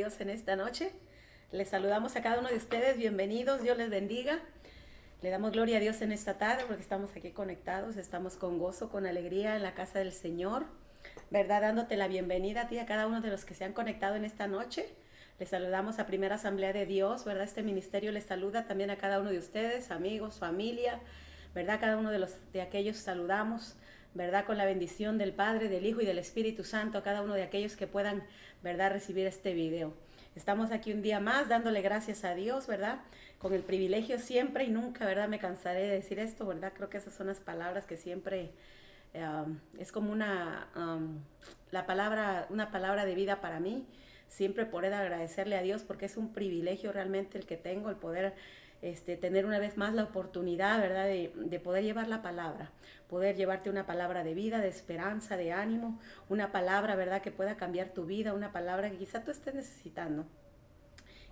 Dios en esta noche. Les saludamos a cada uno de ustedes, bienvenidos, Dios les bendiga. Le damos gloria a Dios en esta tarde porque estamos aquí conectados, estamos con gozo, con alegría en la casa del Señor, ¿verdad? Dándote la bienvenida a ti, a cada uno de los que se han conectado en esta noche. Les saludamos a Primera Asamblea de Dios, ¿verdad? Este ministerio les saluda también a cada uno de ustedes, amigos, familia, ¿verdad? Cada uno de aquellos saludamos, ¿verdad? Con la bendición del Padre, del Hijo y del Espíritu Santo, a cada uno de aquellos que puedan, ¿verdad? Recibir este video. Estamos aquí un día más dándole gracias a Dios, ¿verdad? Con el privilegio siempre y nunca, ¿verdad? Me cansaré de decir esto, ¿verdad? Creo que esas son las palabras que siempre es como una palabra de vida para mí. Siempre poder agradecerle a Dios porque es un privilegio realmente el que tengo, el poder tener una vez más la oportunidad, ¿verdad? De poder llevar la palabra, poder llevarte una palabra de vida, de esperanza, de ánimo, una palabra, ¿verdad? Que pueda cambiar tu vida, una palabra que quizá tú estés necesitando.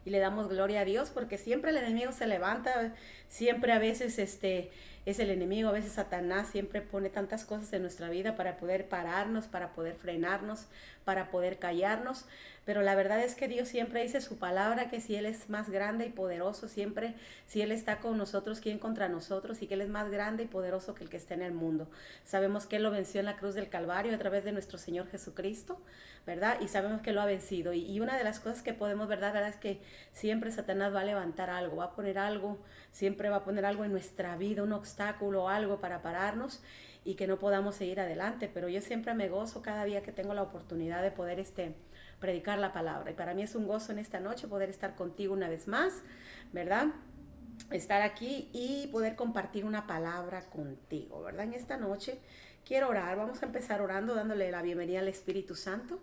Y le damos gloria a Dios porque siempre el enemigo se levanta, siempre a veces es el enemigo, a veces Satanás siempre pone tantas cosas en nuestra vida para poder pararnos, para poder frenarnos, para poder callarnos, pero la verdad es que Dios siempre dice su palabra que si Él es más grande y poderoso, siempre si Él está con nosotros, ¿quién contra nosotros? Y que Él es más grande y poderoso que el que está en el mundo. Sabemos que Él lo venció en la cruz del Calvario a través de nuestro Señor Jesucristo, ¿verdad? Y sabemos que lo ha vencido. Y una de las cosas que podemos, ¿verdad? Es que siempre Satanás va a levantar algo, va a poner algo, siempre va a poner algo en nuestra vida, un obstáculo o algo para pararnos y que no podamos seguir adelante. Pero yo siempre me gozo cada día que tengo la oportunidad de poder predicar la palabra. Y para mí es un gozo en esta noche poder estar contigo una vez más, ¿verdad? Estar aquí y poder compartir una palabra contigo, ¿verdad? En esta noche quiero orar, vamos a empezar orando, dándole la bienvenida al Espíritu Santo,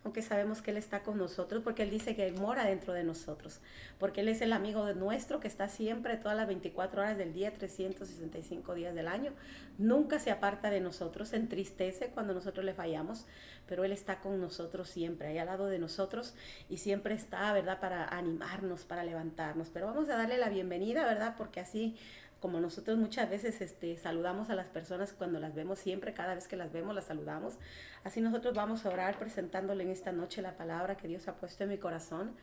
aunque sabemos que Él está con nosotros, porque Él dice que Él mora dentro de nosotros, porque Él es el amigo de nuestro que está siempre, todas las 24 horas del día, 365 días del año, nunca se aparta de nosotros, se entristece cuando nosotros le fallamos, pero Él está con nosotros siempre, ahí al lado de nosotros, y siempre está, ¿verdad?, para animarnos, para levantarnos. Pero vamos a darle la bienvenida, ¿verdad?, porque así como nosotros muchas veces saludamos a las personas cuando las vemos, siempre, cada vez que las vemos, las saludamos. Así nosotros vamos a orar presentándole en esta noche la palabra que Dios ha puesto en mi corazón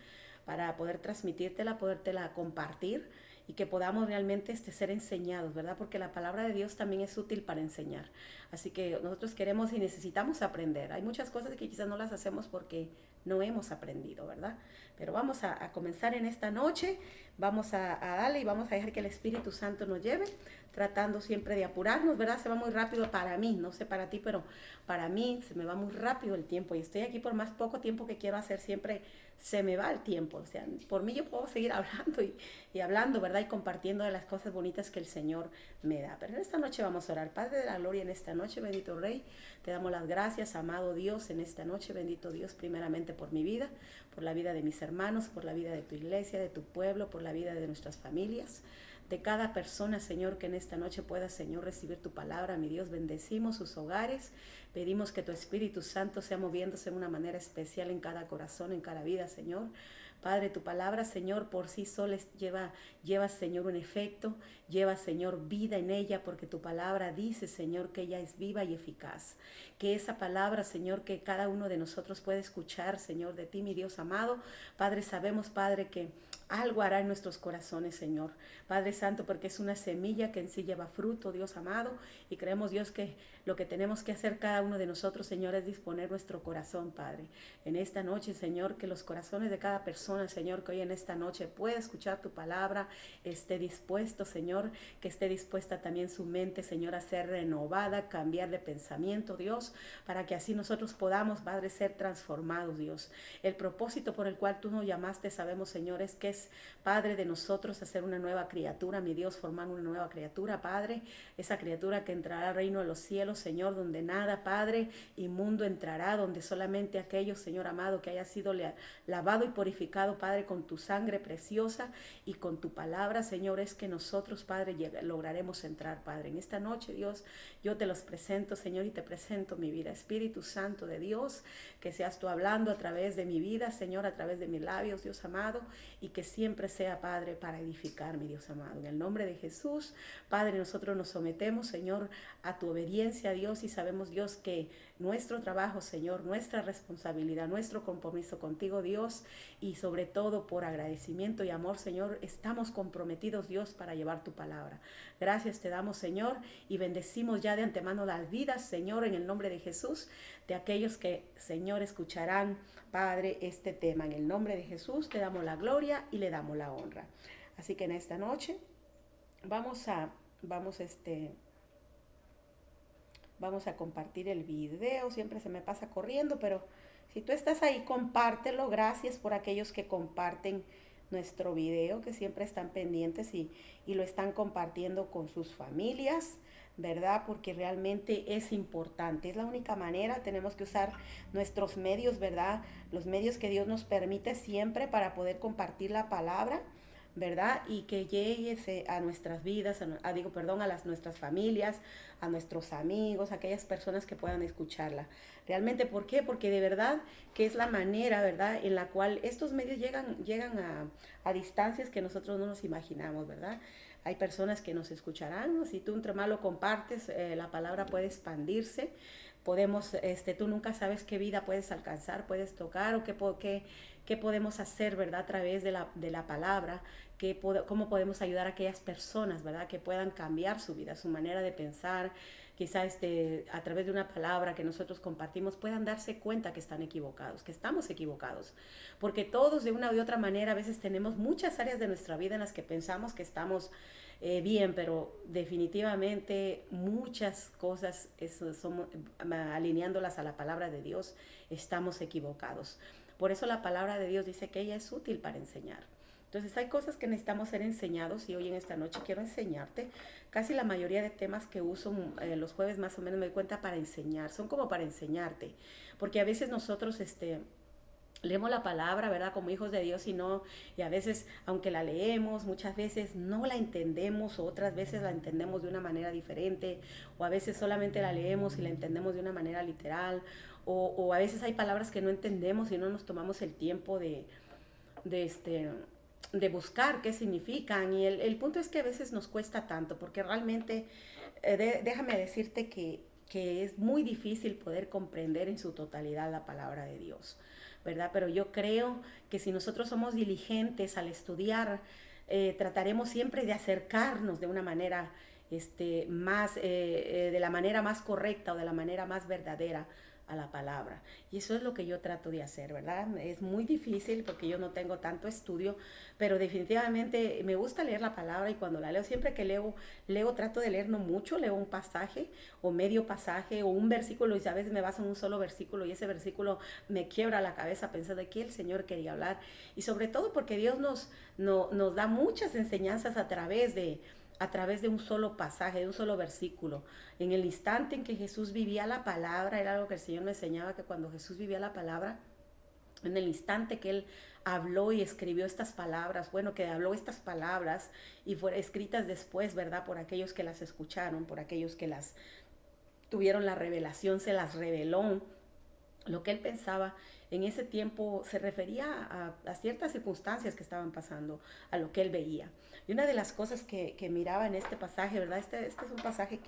para poder transmitírtela, podértela compartir y que podamos realmente ser enseñados, ¿verdad? Porque la palabra de Dios también es útil para enseñar. Así que nosotros queremos y necesitamos aprender. Hay muchas cosas que quizás no las hacemos porque no hemos aprendido, ¿verdad? Pero vamos a comenzar en esta noche, vamos a darle y vamos a dejar que el Espíritu Santo nos lleve, tratando siempre de apurarnos, ¿verdad? Se va muy rápido para mí, no sé para ti, pero para mí se me va muy rápido el tiempo y estoy aquí por más poco tiempo que quiero hacer, siempre se me va el tiempo. O sea, por mí yo puedo seguir hablando y hablando, ¿verdad? Y compartiendo de las cosas bonitas que el Señor me da. Pero en esta noche vamos a orar. Padre de la gloria, en esta noche, bendito Rey, te damos las gracias, amado Dios, en esta noche, bendito Dios, primeramente por mi vida, por la vida de mis hermanos, por la vida de tu iglesia, de tu pueblo, por la vida de nuestras familias, de cada persona, Señor, que en esta noche pueda, Señor, recibir tu palabra. Mi Dios, bendecimos sus hogares, pedimos que tu Espíritu Santo sea moviéndose de una manera especial en cada corazón, en cada vida, Señor. Padre, tu palabra, Señor, por sí sola lleva, Señor, un efecto, lleva, Señor, vida en ella, porque tu palabra dice, Señor, que ella es viva y eficaz. Que esa palabra, Señor, que cada uno de nosotros puede escuchar, Señor, de ti, mi Dios amado. Padre, sabemos, Padre, que algo hará en nuestros corazones, Señor. Padre Santo, porque es una semilla que en sí lleva fruto, Dios amado, y creemos, Dios, que lo que tenemos que hacer cada uno de nosotros, Señor, es disponer nuestro corazón, Padre. En esta noche, Señor, que los corazones de cada persona, Señor, que hoy en esta noche pueda escuchar tu palabra, esté dispuesto, Señor, que esté dispuesta también su mente, Señor, a ser renovada, cambiar de pensamiento, Dios, para que así nosotros podamos, Padre, ser transformados, Dios. El propósito por el cual tú nos llamaste, sabemos, Señor, es que es, Padre, de nosotros hacer una nueva criatura, mi Dios, formar una nueva criatura, Padre, esa criatura que entrará al reino de los cielos, Señor, donde nada, Padre, inmundo entrará, donde solamente aquello, Señor amado, que haya sido lavado y purificado, Padre, con tu sangre preciosa y con tu palabra, Señor, es que nosotros, Padre, lograremos entrar, Padre. En esta noche, Dios, yo te los presento, Señor, y te presento mi vida. Espíritu Santo de Dios, que seas tú hablando a través de mi vida, Señor, a través de mis labios, Dios amado, y que que siempre sea, Padre, para edificar, mi Dios amado. En el nombre de Jesús, Padre, nosotros nos sometemos, Señor, a tu obediencia, Dios, y sabemos, Dios, que nuestro trabajo, Señor, nuestra responsabilidad, nuestro compromiso contigo, Dios, y sobre todo por agradecimiento y amor, Señor, estamos comprometidos, Dios, para llevar tu palabra. Gracias te damos, Señor, y bendecimos ya de antemano las vidas, Señor, en el nombre de Jesús, de aquellos que, Señor, escucharán, Padre, este tema. En el nombre de Jesús te damos la gloria y le damos la honra. Así que en esta noche vamos a compartir el video. Siempre se me pasa corriendo, pero si tú estás ahí, compártelo. Gracias por aquellos que comparten nuestro video, que siempre están pendientes y lo están compartiendo con sus familias, ¿verdad? Porque realmente es importante, es la única manera. Tenemos que usar nuestros medios, ¿verdad? Los medios que Dios nos permite siempre para poder compartir la palabra, ¿verdad? Y que llegue a nuestras vidas, nuestras familias, a nuestros amigos, a aquellas personas que puedan escucharla. Realmente, ¿por qué? Porque de verdad que es la manera, ¿verdad?, en la cual estos medios llegan a distancias que nosotros no nos imaginamos, ¿verdad? Hay personas que nos escucharán, ¿no? Si tú entre más lo compartes, la palabra puede expandirse. Podemos, tú nunca sabes qué vida puedes alcanzar, puedes tocar, o qué podemos hacer, ¿verdad?, a través de la palabra, cómo podemos ayudar a aquellas personas, ¿verdad?, que puedan cambiar su vida, su manera de pensar. Quizás a través de una palabra que nosotros compartimos puedan darse cuenta que están equivocados, que estamos equivocados. Porque todos de una u otra manera a veces tenemos muchas áreas de nuestra vida en las que pensamos que estamos bien, pero definitivamente muchas cosas, somos, alineándolas a la palabra de Dios, estamos equivocados. Por eso la palabra de Dios dice que ella es útil para enseñar. Entonces hay cosas que necesitamos ser enseñados, y hoy en esta noche quiero enseñarte. Casi la mayoría de temas que uso los jueves más o menos me doy cuenta para enseñar, son como para enseñarte, porque a veces nosotros leemos la palabra, ¿verdad?, como hijos de Dios, y a veces, aunque la leemos, muchas veces no la entendemos, o otras veces la entendemos de una manera diferente, o a veces solamente la leemos y la entendemos de una manera literal, o a veces hay palabras que no entendemos y no nos tomamos el tiempo de buscar qué significan. Y el punto es que a veces nos cuesta tanto, porque realmente, déjame decirte que es muy difícil poder comprender en su totalidad la palabra de Dios, ¿verdad? Pero yo creo que si nosotros somos diligentes al estudiar, trataremos siempre de acercarnos de una manera de la manera más correcta, o de la manera más verdadera a la palabra. Y eso es lo que yo trato de hacer, ¿verdad? Es muy difícil porque yo no tengo tanto estudio, pero definitivamente me gusta leer la palabra, y cuando la leo, siempre que leo trato de leer no mucho, leo un pasaje o medio pasaje o un versículo, y a veces me baso en un solo versículo, y ese versículo me quiebra la cabeza pensando de qué el Señor quería hablar. Y sobre todo porque Dios nos da muchas enseñanzas a través de un solo pasaje, de un solo versículo. En el instante en que Jesús vivía la palabra, era algo que el Señor me enseñaba, que cuando Jesús vivía la palabra, en el instante que Él habló y escribió estas palabras, que habló estas palabras y fueron escritas después, ¿verdad?, por aquellos que las escucharon, por aquellos que las tuvieron la revelación, se las reveló. Lo que Él pensaba en ese tiempo se refería a ciertas circunstancias que estaban pasando, a lo que Él veía. Y una de las cosas que miraba en este pasaje, ¿verdad? Este es un pasaje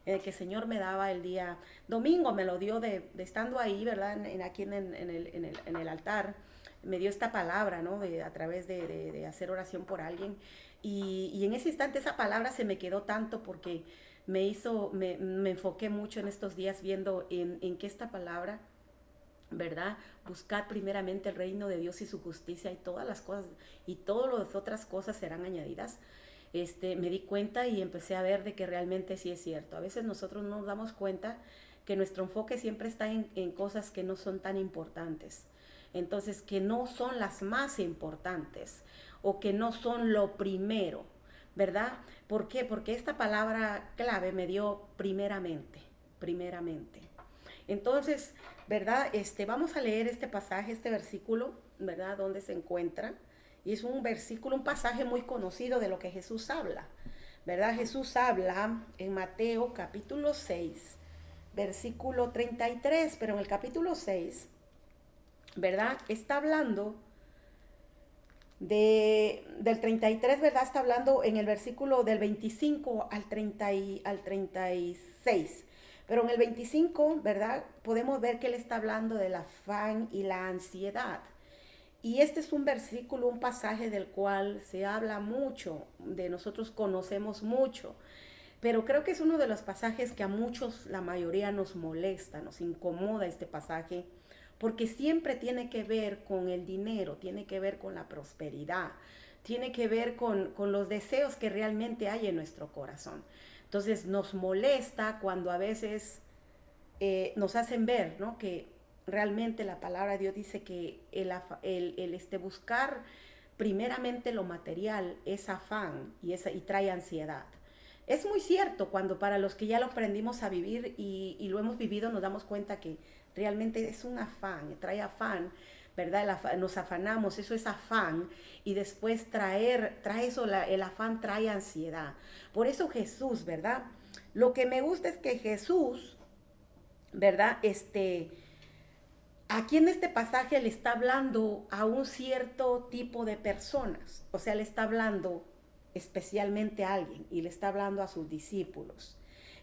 en el que el Señor me daba el día domingo, me lo dio de estando ahí, ¿verdad? Aquí en el altar, me dio esta palabra, ¿no? A través de hacer oración por alguien. Y en ese instante esa palabra se me quedó tanto, porque me enfoqué mucho en estos días viendo en que esta palabra, ¿verdad? Buscad primeramente el reino de Dios y su justicia, y todas las cosas y todas las otras cosas serán añadidas. Me di cuenta y empecé a ver de que realmente sí es cierto. A veces nosotros no nos damos cuenta que nuestro enfoque siempre está en cosas que no son tan importantes. Entonces, que no son las más importantes, o que no son lo primero, ¿verdad? ¿Por qué? Porque esta palabra clave me dio primeramente. Entonces, ¿verdad? Vamos a leer este pasaje, este versículo, ¿verdad?, donde se encuentra. Y es un versículo, un pasaje muy conocido de lo que Jesús habla, ¿verdad? Jesús habla en Mateo capítulo 6, versículo 33, pero en el capítulo 6, ¿verdad?, está hablando del 33, ¿verdad? Está hablando en el versículo del 25 al 36. Pero en el 25, ¿verdad? Podemos ver que él está hablando del afán y la ansiedad. Y este es un versículo, un pasaje del cual se habla mucho, de nosotros conocemos mucho, pero creo que es uno de los pasajes que a muchos, la mayoría, nos molesta, nos incomoda este pasaje, porque siempre tiene que ver con el dinero, tiene que ver con la prosperidad, tiene que ver con los deseos que realmente hay en nuestro corazón. Entonces nos molesta cuando a veces nos hacen ver, ¿no? Que realmente la palabra de Dios dice que el buscar primeramente lo material es afán y trae ansiedad. Es muy cierto cuando para los que ya lo aprendimos a vivir y lo hemos vivido nos damos cuenta que realmente es un afán, trae afán, ¿verdad? Nos afanamos, eso es afán y después trae eso, el afán trae ansiedad. Por eso Jesús, ¿verdad? Lo que me gusta es que Jesús, ¿verdad? Aquí en este pasaje le está hablando a un cierto tipo de personas, o sea, le está hablando especialmente a alguien y le está hablando a sus discípulos.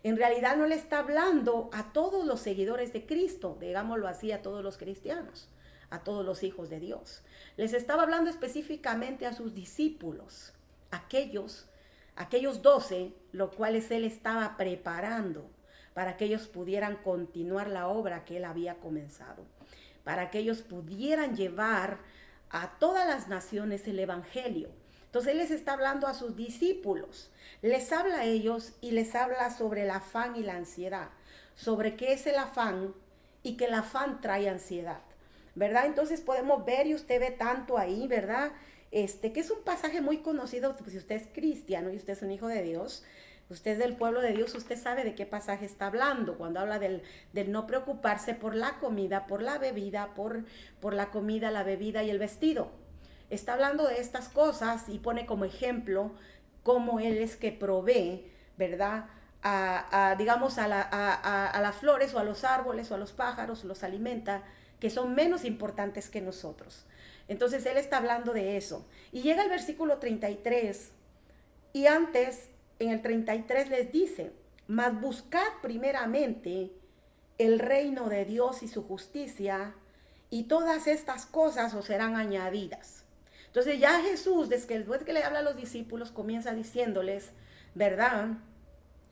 En realidad no le está hablando a todos los seguidores de Cristo, digámoslo así, a todos los cristianos, a todos los hijos de Dios. Les estaba hablando específicamente a sus discípulos, aquellos 12, los cuales él estaba preparando para que ellos pudieran continuar la obra que él había comenzado, para que ellos pudieran llevar a todas las naciones el evangelio. Entonces él les está hablando a sus discípulos, les habla a ellos y les habla sobre el afán y la ansiedad, sobre qué es el afán y que el afán trae ansiedad, ¿verdad? Entonces podemos ver, y usted ve tanto ahí, ¿verdad? Que es un pasaje muy conocido, pues si usted es cristiano y usted es un hijo de Dios, usted es del pueblo de Dios, usted sabe de qué pasaje está hablando, cuando habla del no preocuparse por la comida, por la bebida, por la comida, la bebida y el vestido. Está hablando de estas cosas y pone como ejemplo cómo él es que provee, ¿verdad? Digamos, a las flores o a los árboles o a los pájaros, los alimenta, que son menos importantes que nosotros. Entonces él está hablando de eso. Y llega el versículo 33 y antes, en el 33 les dice, mas buscad primeramente el reino de Dios y su justicia, y todas estas cosas os serán añadidas. Entonces ya Jesús, después que le habla a los discípulos, comienza diciéndoles, ¿verdad?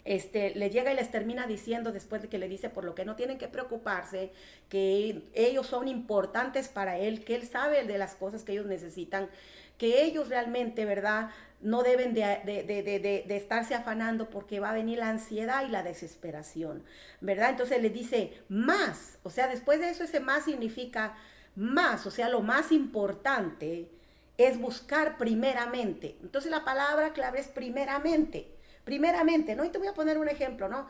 Le llega y les termina diciendo, después de que le dice por lo que no tienen que preocuparse, que ellos son importantes para él, que él sabe de las cosas que ellos necesitan, que ellos realmente, ¿verdad?, no deben de estarse afanando porque va a venir la ansiedad y la desesperación, ¿verdad? Entonces le dice más, o sea, después de eso ese más significa más, o sea, lo más importante es buscar primeramente. Entonces la palabra clave es primeramente, ¿no? Y te voy a poner un ejemplo, ¿no?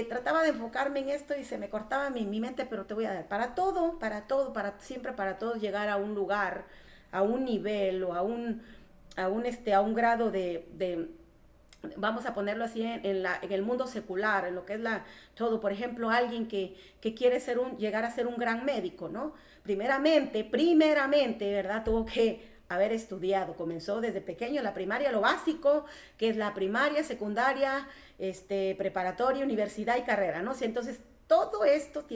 Trataba de enfocarme en esto y se me cortaba mi mente, pero te voy a dar, siempre para todos llegar a un lugar, a un nivel o a un grado vamos a ponerlo así, en el mundo secular, en lo que es todo. Por ejemplo, alguien que quiere llegar a ser un gran médico, ¿no? Primeramente, ¿verdad? Tuvo que haber estudiado, comenzó desde pequeño la primaria, lo básico, que es la primaria, secundaria, preparatoria, universidad y carrera, ¿no? Entonces, todo esto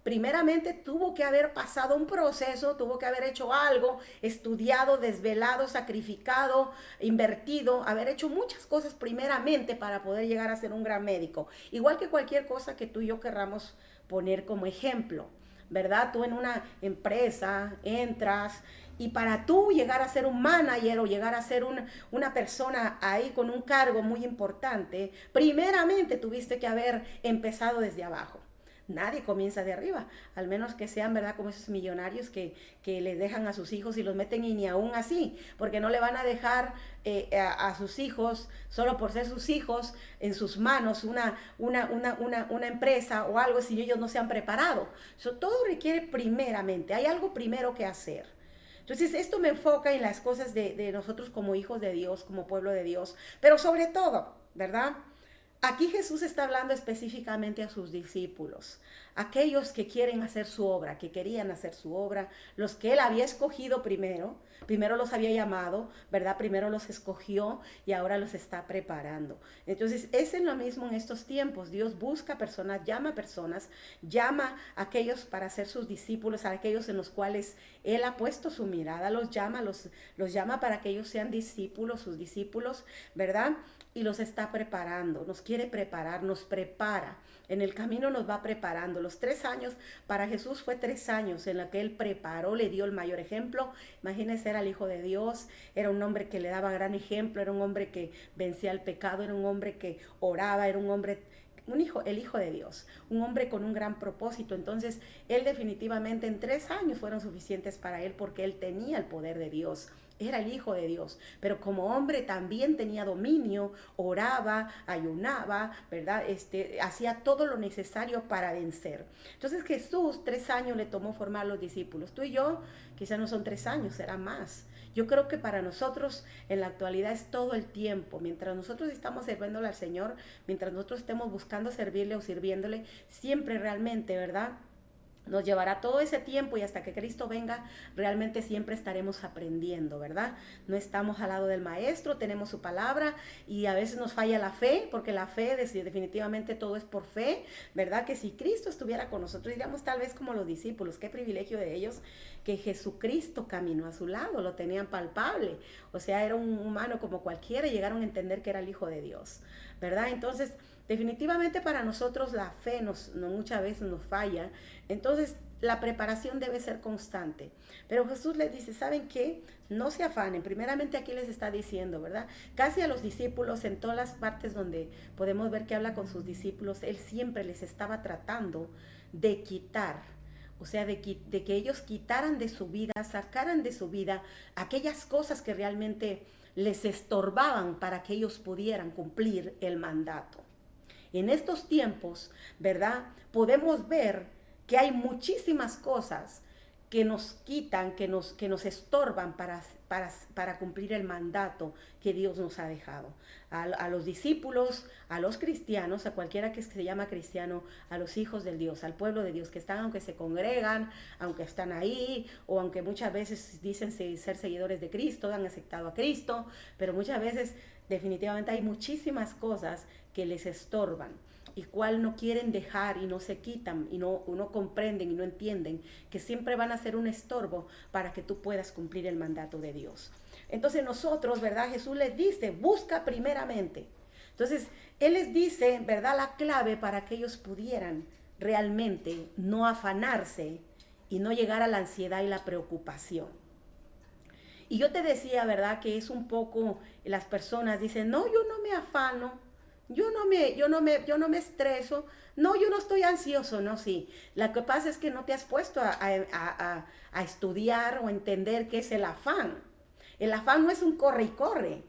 primeramente tuvo que haber pasado un proceso, tuvo que haber hecho algo, estudiado, desvelado, sacrificado, invertido, haber hecho muchas cosas primeramente para poder llegar a ser un gran médico. Igual que cualquier cosa que tú y yo querramos poner como ejemplo, ¿verdad? Tú en una empresa entras y para tú llegar a ser un manager o llegar a ser una persona ahí con un cargo muy importante, primeramente tuviste que haber empezado desde abajo. Nadie comienza de arriba, al menos que sean, ¿verdad?, como esos millonarios que les dejan a sus hijos y los meten, y ni aún así, porque no le van a dejar a sus hijos, solo por ser sus hijos, en sus manos una empresa o algo si ellos no se han preparado. Todo requiere primeramente, hay algo primero que hacer. Entonces esto me enfoca en las cosas de nosotros como hijos de Dios, como pueblo de Dios, pero sobre todo, ¿verdad?, Aquí Jesús está hablando específicamente a sus discípulos, aquellos que quieren hacer su obra, que querían hacer su obra, los que él había escogido primero los había llamado, ¿verdad? Primero los escogió y ahora los está preparando. Entonces, es lo mismo en estos tiempos. Dios busca personas, llama a aquellos para ser sus discípulos, a aquellos en los cuales él ha puesto su mirada, los llama para que ellos sean discípulos, sus discípulos, ¿verdad? Y los está preparando, nos quiere preparar, nos prepara. En el camino nos va preparando. Los 3 años, para Jesús fue 3 años en la que él preparó, le dio el mayor ejemplo. Imagínense, era el Hijo de Dios, era un hombre que le daba gran ejemplo, era un hombre que vencía el pecado, era un hombre que oraba, era un hombre, el Hijo de Dios, un hombre con un gran propósito. Entonces, él definitivamente en 3 años fueron suficientes para él porque él tenía el poder de Dios. Era el Hijo de Dios, pero como hombre también tenía dominio, oraba, ayunaba, ¿verdad? Hacía todo lo necesario para vencer. Entonces Jesús 3 años le tomó formar a los discípulos. Tú y yo quizás no son 3 años, será más. Yo creo que para nosotros en la actualidad es todo el tiempo. Mientras nosotros estamos sirviéndole al Señor, mientras nosotros estemos buscando servirle o sirviéndole, siempre realmente, ¿verdad? Nos llevará todo ese tiempo y hasta que Cristo venga, realmente siempre estaremos aprendiendo, ¿verdad? No estamos al lado del Maestro, tenemos su palabra y a veces nos falla la fe, porque la fe, definitivamente todo es por fe, ¿verdad? Que si Cristo estuviera con nosotros, diríamos tal vez como los discípulos, qué privilegio de ellos, que Jesucristo caminó a su lado, lo tenían palpable, o sea, era un humano como cualquiera y llegaron a entender que era el Hijo de Dios, ¿verdad? Entonces, definitivamente para nosotros la fe muchas veces nos falla. Entonces la preparación debe ser constante. Pero Jesús les dice, ¿saben qué? No se afanen. Primeramente aquí les está diciendo, ¿verdad? Casi a los discípulos, en todas las partes donde podemos ver que habla con sus discípulos, él siempre les estaba tratando de quitar. O sea, de que ellos quitaran de su vida, sacaran de su vida aquellas cosas que realmente les estorbaban para que ellos pudieran cumplir el mandato. En estos tiempos, ¿verdad? Podemos ver que hay muchísimas cosas que nos quitan, que nos estorban para cumplir el mandato que Dios nos ha dejado. A los discípulos, a los cristianos, a cualquiera que se llama cristiano, a los hijos del Dios, al pueblo de Dios, que están, aunque se congregan, aunque están ahí, o aunque muchas veces dicen ser seguidores de Cristo, han aceptado a Cristo, pero muchas veces definitivamente hay muchísimas cosas que les estorban y cual no quieren dejar y no se quitan y no comprenden y no entienden que siempre van a ser un estorbo para que tú puedas cumplir el mandato de Dios. Entonces nosotros, ¿verdad? Jesús les dice, busca primeramente. Entonces, Él les dice, ¿verdad? La clave para que ellos pudieran realmente no afanarse y no llegar a la ansiedad y la preocupación. Y yo te decía, ¿verdad? Que es un poco, las personas dicen, no, yo no me afano, yo no me estreso, no, yo no estoy ansioso, no, sí. Lo que pasa es que no te has puesto a estudiar o entender qué es el afán. El afán no es un corre y corre.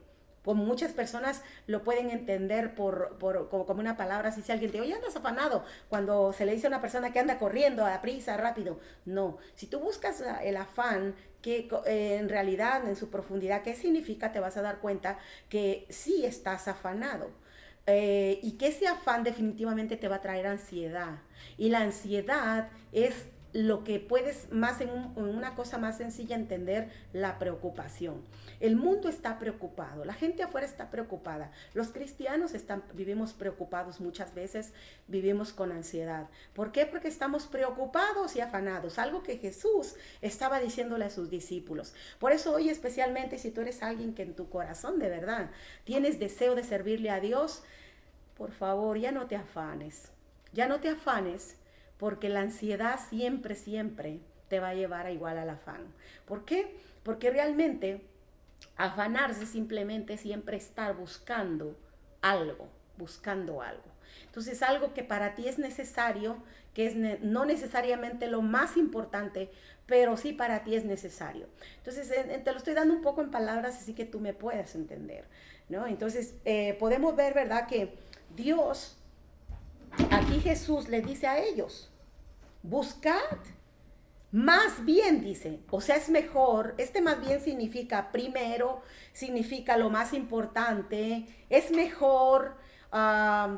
Como muchas personas lo pueden entender como una palabra, si alguien te dice, oye, andas afanado, cuando se le dice a una persona que anda corriendo a prisa, rápido. No, si tú buscas el afán, que en realidad, en su profundidad, ¿qué significa? Te vas a dar cuenta que sí estás afanado. Y que ese afán definitivamente te va a traer ansiedad. Y la ansiedad es lo que puedes más en una cosa más sencilla entender, la preocupación. El mundo está preocupado, la gente afuera está preocupada, los cristianos vivimos preocupados muchas veces, vivimos con ansiedad. ¿Por qué? Porque estamos preocupados y afanados, algo que Jesús estaba diciéndole a sus discípulos. Por eso hoy especialmente si tú eres alguien que en tu corazón de verdad tienes deseo de servirle a Dios, por favor, ya no te afanes, porque la ansiedad siempre te va a llevar a igual al afán. ¿Por qué? Porque realmente afanarse simplemente siempre estar buscando algo. Entonces algo que para ti es necesario, que es no necesariamente lo más importante, pero sí para ti es necesario. Entonces te lo estoy dando un poco en palabras así que tú me puedas entender, ¿no? Entonces podemos ver, ¿verdad? Que Dios, aquí Jesús le dice a ellos, buscad, más bien dice, o sea, es mejor, más bien significa primero, significa lo más importante, es mejor,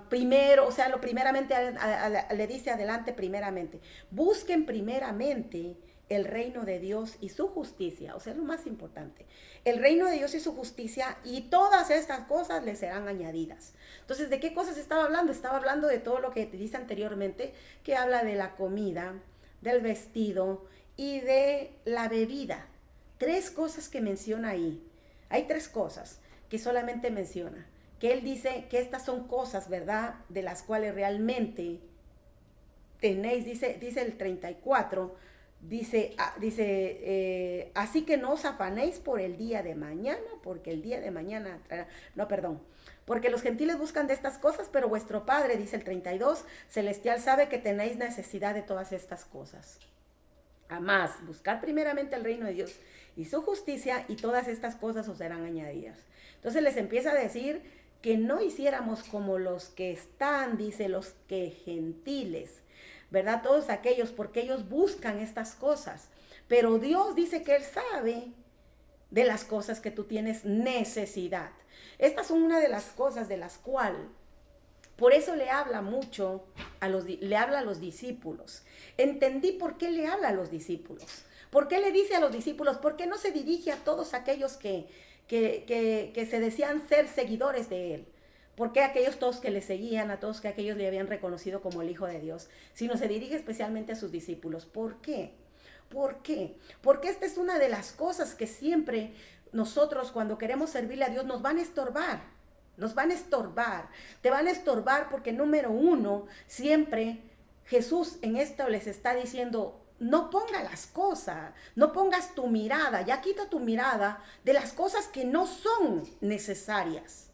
primero, o sea, lo primeramente, le dice adelante primeramente. Busquen primeramente el reino de Dios y su justicia, o sea, lo más importante. El reino de Dios y su justicia, y todas estas cosas les serán añadidas. Entonces, ¿de qué cosas estaba hablando? Estaba hablando de todo lo que te dice anteriormente, que habla de la comida, del vestido y de la bebida. Tres cosas que menciona ahí. Hay tres cosas que solamente menciona. Que él dice que estas son cosas, ¿verdad?, de las cuales realmente tenéis, dice el 34, dice, así que no os afanéis por el día de mañana, porque el día de mañana traerá, no, perdón, porque los gentiles buscan de estas cosas, pero vuestro Padre, dice el 32, celestial, sabe que tenéis necesidad de todas estas cosas. Además, buscad primeramente el reino de Dios y su justicia, y todas estas cosas os serán añadidas. Entonces les empieza a decir que no hiciéramos como los que están, dice, los que gentiles, ¿verdad? Todos aquellos, porque ellos buscan estas cosas. Pero Dios dice que Él sabe de las cosas que tú tienes necesidad. Estas son una de las cosas de las cuales, por eso le habla mucho, le habla a los discípulos. Entendí por qué le habla a los discípulos. ¿Por qué le dice a los discípulos? ¿Por qué no se dirige a todos aquellos que se decían ser seguidores de Él? ¿Por qué aquellos todos que le seguían, a todos que aquellos le habían reconocido como el Hijo de Dios? Sino se dirige especialmente a sus discípulos. ¿Por qué? ¿Por qué? Porque esta es una de las cosas que siempre nosotros, cuando queremos servirle a Dios, nos van a estorbar. Nos van a estorbar. Te van a estorbar porque, número uno, siempre Jesús en esto les está diciendo: no ponga las cosas, no pongas tu mirada, ya quita tu mirada de las cosas que no son necesarias.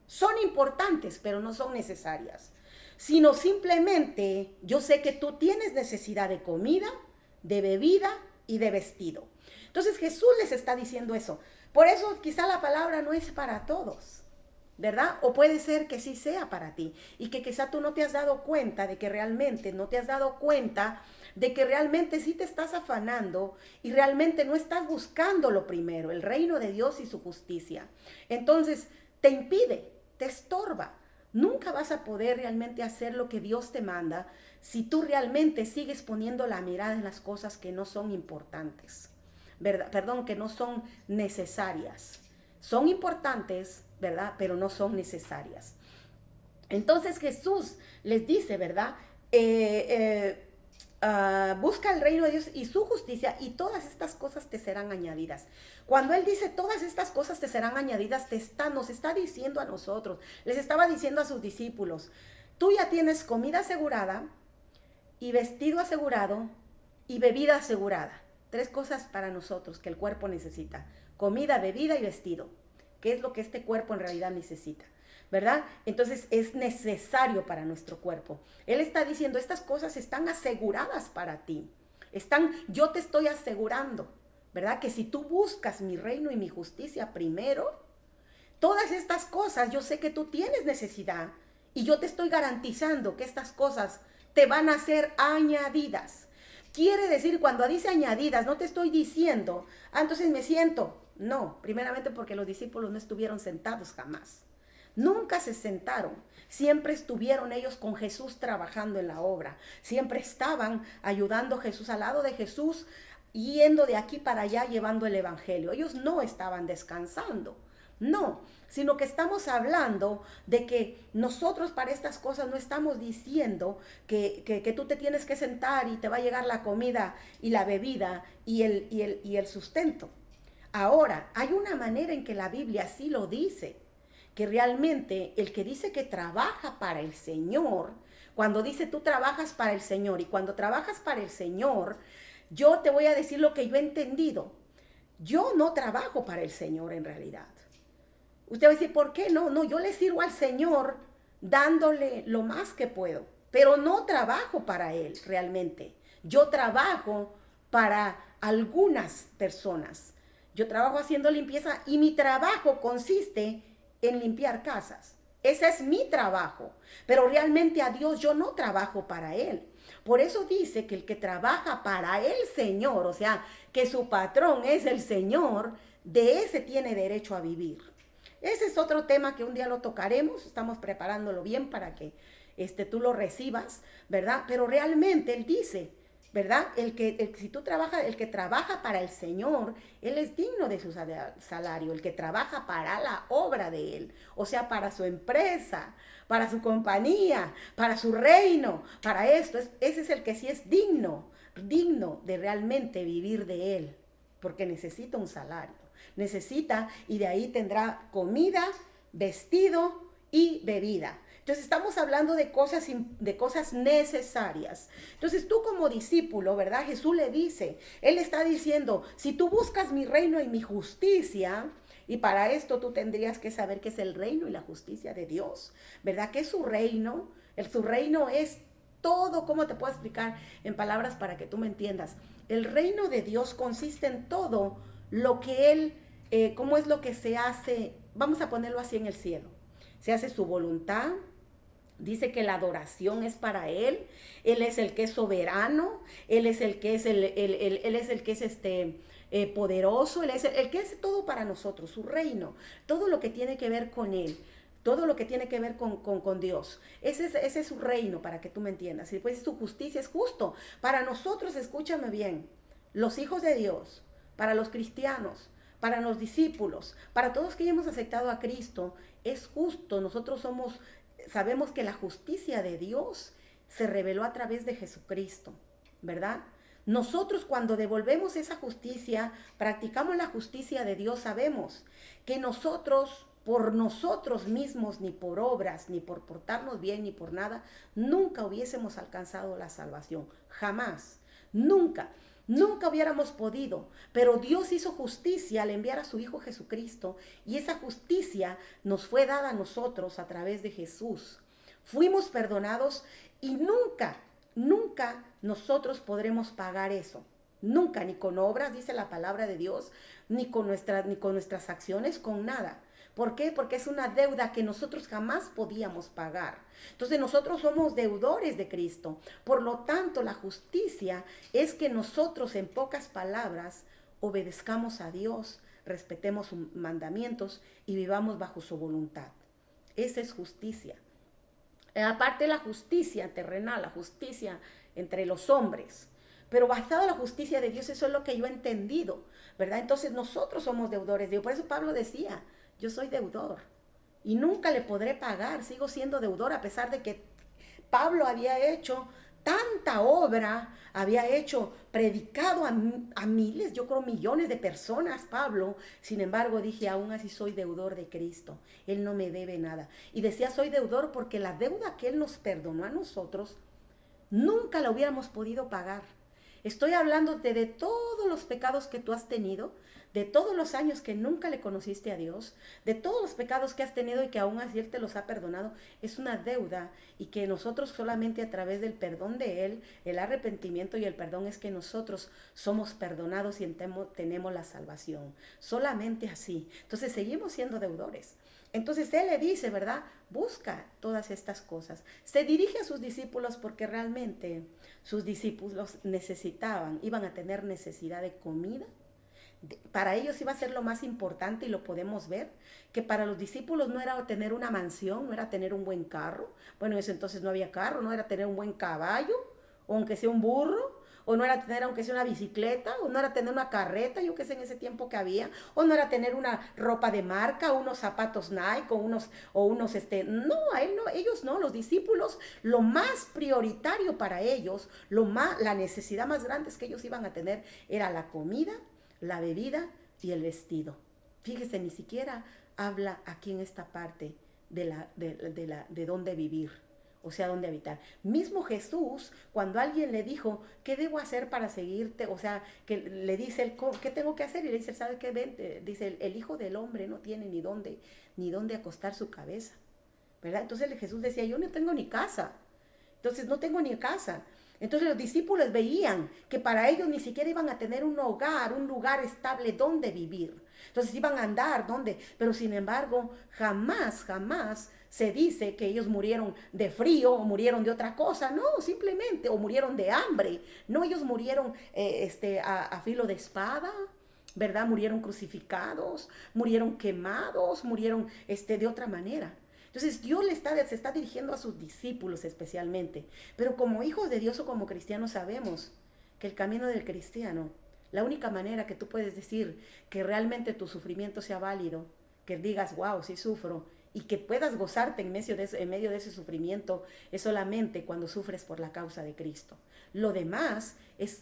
Son importantes, pero no son necesarias. Sino simplemente, yo sé que tú tienes necesidad de comida, de bebida y de vestido. Entonces Jesús les está diciendo eso. Por eso quizá la palabra no es para todos, ¿verdad? O puede ser que sí sea para ti, y que quizá tú no te has dado cuenta de que realmente, no te has dado cuenta de que realmente sí te estás afanando y realmente no estás buscando lo primero, el reino de Dios y su justicia. Entonces te impide, te estorba. Nunca vas a poder realmente hacer lo que Dios te manda si tú realmente sigues poniendo la mirada en las cosas que no son importantes, ¿verdad? Perdón, que no son necesarias. Son importantes, ¿verdad? Pero no son necesarias. Entonces Jesús les dice, ¿verdad? Busca el reino de Dios y su justicia, y todas estas cosas te serán añadidas. Cuando Él dice todas estas cosas te serán añadidas, nos está diciendo a nosotros, les estaba diciendo a sus discípulos: tú ya tienes comida asegurada, y vestido asegurado, y bebida asegurada. Tres cosas para nosotros que el cuerpo necesita: comida, bebida y vestido, que es lo que este cuerpo en realidad necesita, ¿verdad? Entonces es necesario para nuestro cuerpo. Él está diciendo: estas cosas están aseguradas para ti. Yo te estoy asegurando, ¿verdad? Que si tú buscas mi reino y mi justicia primero, todas estas cosas, yo sé que tú tienes necesidad, y yo te estoy garantizando que estas cosas te van a ser añadidas. Quiere decir, cuando dice añadidas, no te estoy diciendo: entonces me siento. No, primeramente porque los discípulos no estuvieron sentados jamás. Nunca se sentaron. Siempre estuvieron ellos con Jesús trabajando en la obra. Siempre estaban ayudando a Jesús, al lado de Jesús, yendo de aquí para allá llevando el evangelio. Ellos no estaban descansando. No, sino que estamos hablando de que nosotros para estas cosas no estamos diciendo que tú te tienes que sentar y te va a llegar la comida y la bebida y el sustento. Ahora, hay una manera en que la Biblia sí lo dice, que realmente el que dice que trabaja para el Señor, cuando dice tú trabajas para el Señor, y cuando trabajas para el Señor, yo te voy a decir lo que yo he entendido. Yo no trabajo para el Señor en realidad. Usted va a decir: ¿por qué no? No, yo le sirvo al Señor dándole lo más que puedo, pero no trabajo para Él realmente. Yo trabajo para algunas personas. Yo trabajo haciendo limpieza, y mi trabajo consiste en limpiar casas. Ese es mi trabajo, pero realmente a Dios yo no trabajo para Él. Por eso dice que el que trabaja para el Señor, o sea, que su patrón es el Señor, de ese tiene derecho a vivir. Ese es otro tema que un día lo tocaremos, estamos preparándolo bien para que tú lo recibas, ¿verdad? Pero realmente Él dice, ¿verdad? Si tú trabajas, el que trabaja para el Señor, Él es digno de su salario. El que trabaja para la obra de Él, o sea, para su empresa, para su compañía, para su reino, para esto, ese es el que sí es digno de realmente vivir de Él, porque necesita un salario. Necesita, y de ahí tendrá comida, vestido y bebida. Entonces estamos hablando de cosas necesarias. Entonces tú como discípulo, ¿verdad? Jesús le dice, Él está diciendo, si tú buscas mi reino y mi justicia, y para esto tú tendrías que saber qué es el reino y la justicia de Dios, ¿verdad? ¿Qué es su reino? Su reino es todo. ¿Cómo te puedo explicar en palabras para que tú me entiendas? El reino de Dios consiste en todo lo que Él, cómo es lo que se hace, vamos a ponerlo así en el cielo. Se hace su voluntad. Dice que la adoración es para Él. Él es el que es soberano. Él es el que es Él es el que es poderoso. Él es el que es todo para nosotros, su reino. Todo lo que tiene que ver con Él. Todo lo que tiene que ver con Dios. Ese es su reino, para que tú me entiendas. Y después su justicia es justo. Para nosotros, escúchame bien, los hijos de Dios, para los cristianos, para los discípulos, para todos que ya hemos aceptado a Cristo, es justo. Nosotros sabemos que la justicia de Dios se reveló a través de Jesucristo, ¿verdad? Nosotros cuando devolvemos esa justicia, practicamos la justicia de Dios, sabemos que nosotros, por nosotros mismos, ni por obras, ni por portarnos bien, ni por nada, nunca hubiésemos alcanzado la salvación. Jamás, nunca. Nunca hubiéramos podido, pero Dios hizo justicia al enviar a su Hijo Jesucristo, y esa justicia nos fue dada a nosotros a través de Jesús. Fuimos perdonados y nunca nosotros podremos pagar eso. Nunca, ni con obras, dice la palabra de Dios, ni con nuestras acciones, con nada. ¿Por qué? Porque es una deuda que nosotros jamás podíamos pagar. Entonces nosotros somos deudores de Cristo. Por lo tanto, la justicia es que nosotros, en pocas palabras, obedezcamos a Dios, respetemos sus mandamientos y vivamos bajo su voluntad. Esa es justicia. Aparte de la justicia terrenal, la justicia entre los hombres. Pero basado en la justicia de Dios, eso es lo que yo he entendido, ¿verdad? Entonces nosotros somos deudores de Dios. Por eso Pablo decía, yo soy deudor y nunca le podré pagar, sigo siendo deudor, a pesar de que Pablo había hecho tanta obra, había predicado a miles, yo creo millones de personas, Pablo. Sin embargo, dije, aún así soy deudor de Cristo, Él no me debe nada. Y decía, soy deudor porque la deuda que Él nos perdonó a nosotros, nunca la hubiéramos podido pagar. Estoy hablándote de todos los pecados que tú has tenido, de todos los años que nunca le conociste a Dios, de todos los pecados que has tenido y que aún así Él te los ha perdonado. Es una deuda, y que nosotros solamente a través del perdón de Él, el arrepentimiento y el perdón, es que nosotros somos perdonados y tenemos la salvación. Solamente así. Entonces seguimos siendo deudores. Entonces Él le dice, ¿verdad? Busca todas estas cosas. Se dirige a sus discípulos porque realmente sus discípulos iban a tener necesidad de comida. Para ellos iba a ser lo más importante, y lo podemos ver, que para los discípulos no era tener una mansión, no era tener un buen carro. Bueno, en ese entonces no había carro, no era tener un buen caballo, o aunque sea un burro, o no era tener aunque sea una bicicleta, o no era tener una carreta, yo qué sé en ese tiempo que había, o no era tener una ropa de marca, o unos zapatos Nike, no, ellos no, los discípulos, lo más prioritario para ellos, la necesidad más grande que ellos iban a tener era la comida, la bebida y el vestido. Fíjese, ni siquiera habla aquí en esta parte de dónde vivir, o sea, dónde habitar. Mismo Jesús, cuando alguien le dijo, ¿qué debo hacer para seguirte? O sea, que le dice él, ¿qué tengo que hacer? Y le dice, ¿sabe qué? Dice, el Hijo del Hombre no tiene ni dónde acostar su cabeza, ¿verdad? Entonces Jesús decía, yo no tengo ni casa. Entonces no tengo ni casa. Entonces los discípulos veían que para ellos ni siquiera iban a tener un hogar, un lugar estable donde vivir. Entonces iban a andar donde, pero sin embargo jamás se dice que ellos murieron de frío o murieron de otra cosa. No, simplemente, o murieron de hambre. No, ellos murieron a filo de espada, ¿verdad? Murieron crucificados, murieron quemados, murieron de otra manera. Entonces Dios se está dirigiendo a sus discípulos especialmente. Pero como hijos de Dios o como cristianos sabemos que el camino del cristiano, la única manera que tú puedes decir que realmente tu sufrimiento sea válido, que digas, wow, sí sufro, y que puedas gozarte en medio de ese sufrimiento, es solamente cuando sufres por la causa de Cristo. Lo demás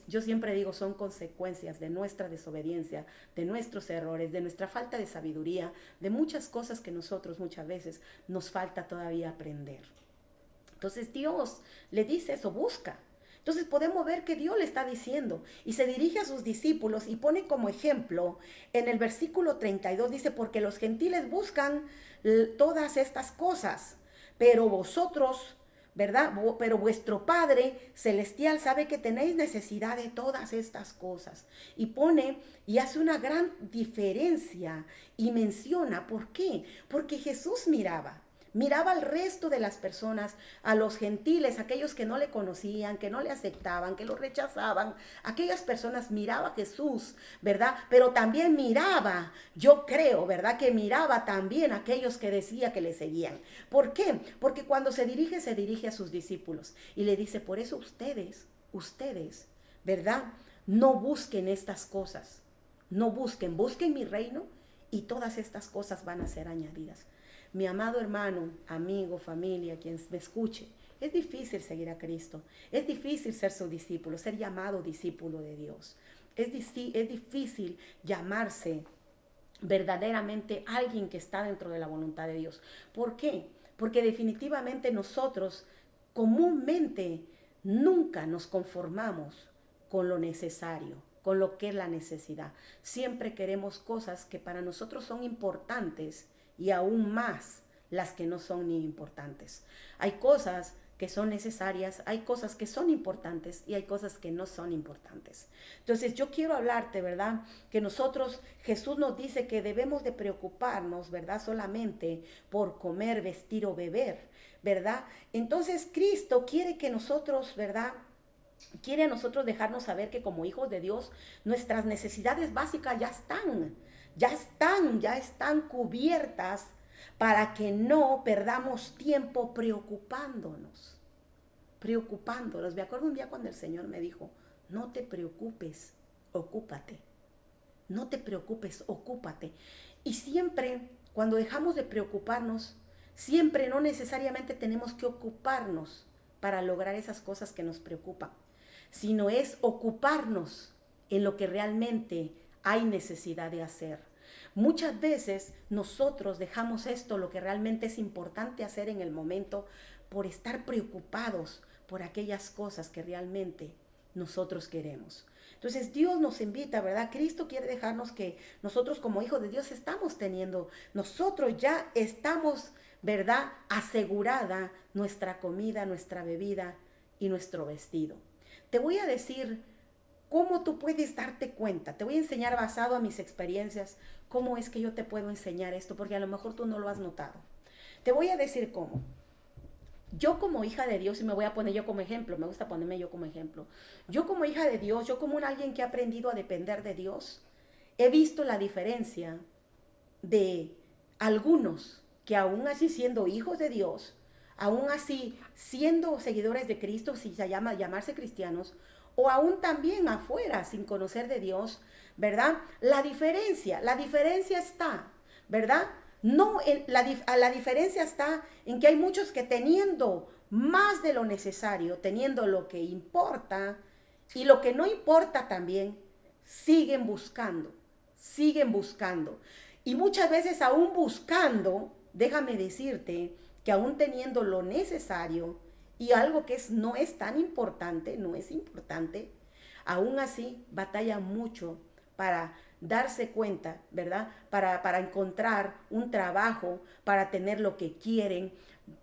yo siempre digo, son consecuencias de nuestra desobediencia, de nuestros errores, de nuestra falta de sabiduría, de muchas cosas que nosotros muchas veces nos falta todavía aprender. Entonces Dios le dice eso, busca. Entonces podemos ver que Dios le está diciendo y se dirige a sus discípulos y pone como ejemplo en el versículo 32, dice, porque los gentiles buscan todas estas cosas, pero vosotros, ¿verdad? Pero vuestro Padre Celestial sabe que tenéis necesidad de todas estas cosas. Y pone y hace una gran diferencia y menciona, ¿por qué? Porque Jesús miraba al resto de las personas, a los gentiles, aquellos que no le conocían, que no le aceptaban, que lo rechazaban. Aquellas personas miraba a Jesús, ¿verdad? Pero también miraba, yo creo, ¿verdad? Que miraba también a aquellos que decía que le seguían. ¿Por qué? Porque cuando se dirige a sus discípulos y le dice, por eso ustedes, ¿verdad? No busquen estas cosas. No busquen mi reino y todas estas cosas van a ser añadidas. Mi amado hermano, amigo, familia, quien me escuche, es difícil seguir a Cristo. Es difícil ser su discípulo, ser llamado discípulo de Dios. Es difícil llamarse verdaderamente alguien que está dentro de la voluntad de Dios. ¿Por qué? Porque definitivamente nosotros comúnmente nunca nos conformamos con lo necesario, con lo que es la necesidad. Siempre queremos cosas que para nosotros son importantes y aún más las que no son ni importantes. Hay cosas que son necesarias, hay cosas que son importantes y hay cosas que no son importantes. Entonces yo quiero hablarte, ¿verdad? Que Jesús nos dice que debemos de preocuparnos, ¿verdad? Solamente por comer, vestir o beber, ¿verdad? Entonces Cristo quiere que nosotros, ¿verdad? Quiere a nosotros dejarnos saber que como hijos de Dios, nuestras necesidades básicas ya están cubiertas para que no perdamos tiempo preocupándonos. Me acuerdo un día cuando el Señor me dijo, no te preocupes, ocúpate. No te preocupes, ocúpate. Y siempre, cuando dejamos de preocuparnos, siempre no necesariamente tenemos que ocuparnos para lograr esas cosas que nos preocupan, sino es ocuparnos en lo que realmente hay necesidad de hacer. Muchas veces nosotros dejamos esto, lo que realmente es importante hacer en el momento, por estar preocupados por aquellas cosas que realmente nosotros queremos. Entonces Dios nos invita, ¿verdad? Cristo quiere dejarnos que nosotros como hijos de Dios nosotros ya estamos, ¿verdad? Asegurada nuestra comida, nuestra bebida y nuestro vestido. Te voy a decir cómo tú puedes darte cuenta. Te voy a enseñar basado a mis experiencias cómo es que yo te puedo enseñar esto, porque a lo mejor tú no lo has notado. Te voy a decir cómo. Yo como hija de Dios, y me voy a poner yo como ejemplo, me gusta ponerme yo como ejemplo. Yo como hija de Dios, yo como alguien que ha aprendido a depender de Dios, he visto la diferencia de algunos que aún así siendo hijos de Dios, aún así siendo seguidores de Cristo, si se llamarse cristianos, o aún también afuera sin conocer de Dios, ¿verdad? La diferencia está, ¿verdad? La diferencia está en que hay muchos que teniendo más de lo necesario, teniendo lo que importa y lo que no importa también, siguen buscando. Y muchas veces aún buscando, déjame decirte que aún teniendo lo necesario y algo que no es tan importante, aún así batalla mucho para darse cuenta, ¿verdad? Para encontrar un trabajo, para tener lo que quieren.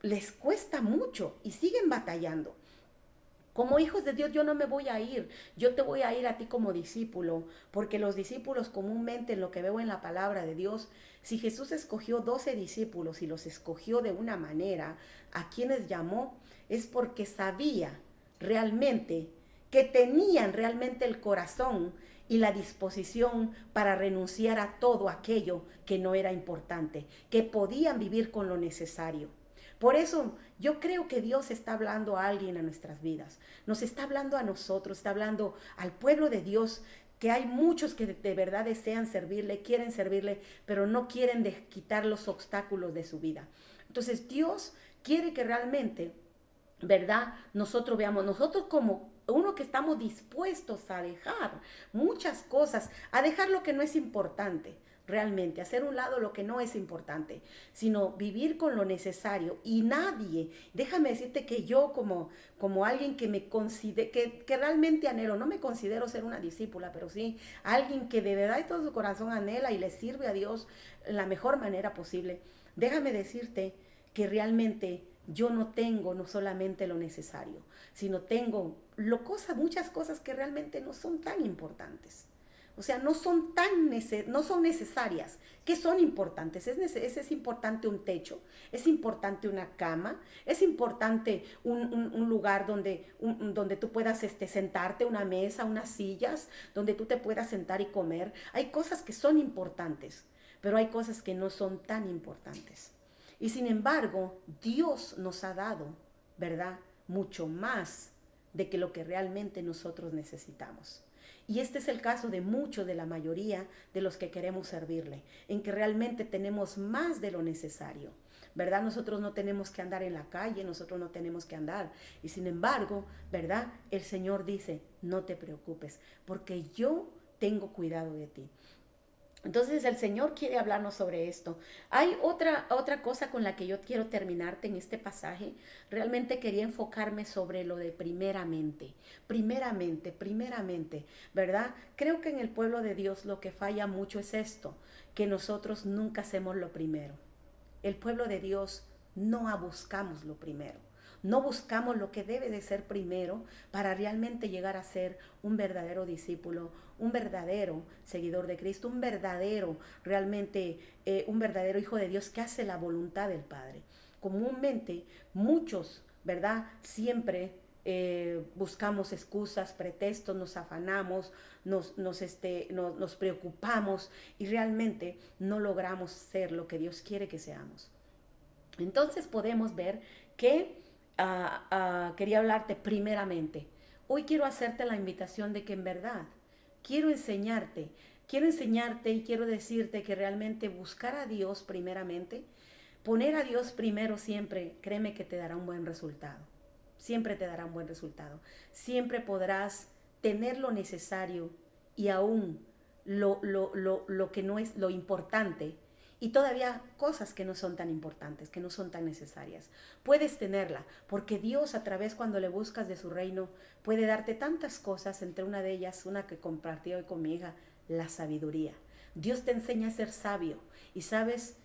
Les cuesta mucho y siguen batallando. Como hijos de Dios yo no me voy a ir, yo te voy a ir a ti como discípulo, porque los discípulos comúnmente en lo que veo en la palabra de Dios, si Jesús escogió 12 discípulos y los escogió de una manera, a quienes llamó, es porque sabía realmente que tenían realmente el corazón y la disposición para renunciar a todo aquello que no era importante, que podían vivir con lo necesario. Por eso yo creo que Dios está hablando a alguien en nuestras vidas, nos está hablando a nosotros, está hablando al pueblo de Dios, que hay muchos que de verdad desean servirle, quieren servirle, pero no quieren quitar los obstáculos de su vida. Entonces Dios quiere que realmente, ¿verdad? Nosotros veamos, nosotros como uno que estamos dispuestos a dejar muchas cosas, a dejar lo que no es importante, realmente, hacer un lado lo que no es importante, sino vivir con lo necesario. Y nadie, déjame decirte que yo como alguien que me considere, que realmente anhelo, no me considero ser una discípula, pero sí alguien que de verdad y todo su corazón anhela y le sirve a Dios en la mejor manera posible, déjame decirte que realmente yo no tengo no solamente lo necesario, sino tengo muchas cosas que realmente no son tan importantes. O sea, no son necesarias, que son importantes. Es importante un techo, es importante una cama, es importante un lugar donde tú puedas sentarte, una mesa, unas sillas, donde tú te puedas sentar y comer. Hay cosas que son importantes, pero hay cosas que no son tan importantes. Y sin embargo, Dios nos ha dado, ¿verdad?, mucho más de que lo que realmente nosotros necesitamos. Y este es el caso de muchos, de la mayoría de los que queremos servirle, en que realmente tenemos más de lo necesario, ¿verdad? Nosotros no tenemos que andar en la calle, nosotros no tenemos que andar. Y sin embargo, ¿verdad?, el Señor dice, no te preocupes, porque yo tengo cuidado de ti. Entonces el Señor quiere hablarnos sobre esto. Hay otra cosa con la que yo quiero terminarte en este pasaje. Realmente quería enfocarme sobre lo de primeramente, ¿verdad? Creo que en el pueblo de Dios lo que falla mucho es esto, que nosotros nunca hacemos lo primero. El pueblo de Dios no buscamos lo primero. No buscamos lo que debe de ser primero para realmente llegar a ser un verdadero discípulo, un verdadero seguidor de Cristo, un verdadero hijo de Dios que hace la voluntad del Padre. Comúnmente muchos, ¿verdad?, siempre buscamos excusas, pretextos, nos afanamos, nos preocupamos y realmente no logramos ser lo que Dios quiere que seamos. Entonces podemos ver que quería hablarte primeramente. Hoy quiero hacerte la invitación de que en verdad quiero enseñarte y quiero decirte que realmente buscar a Dios primeramente, poner a Dios primero siempre, créeme que te dará un buen resultado. Siempre te dará un buen resultado. Siempre podrás tener lo necesario y aún lo que no es lo importante, y todavía cosas que no son tan importantes, que no son tan necesarias. Puedes tenerla, porque Dios a través cuando le buscas de su reino puede darte tantas cosas, entre una de ellas, una que compartí hoy con mi hija, la sabiduría. Dios te enseña a ser sabio y sabes,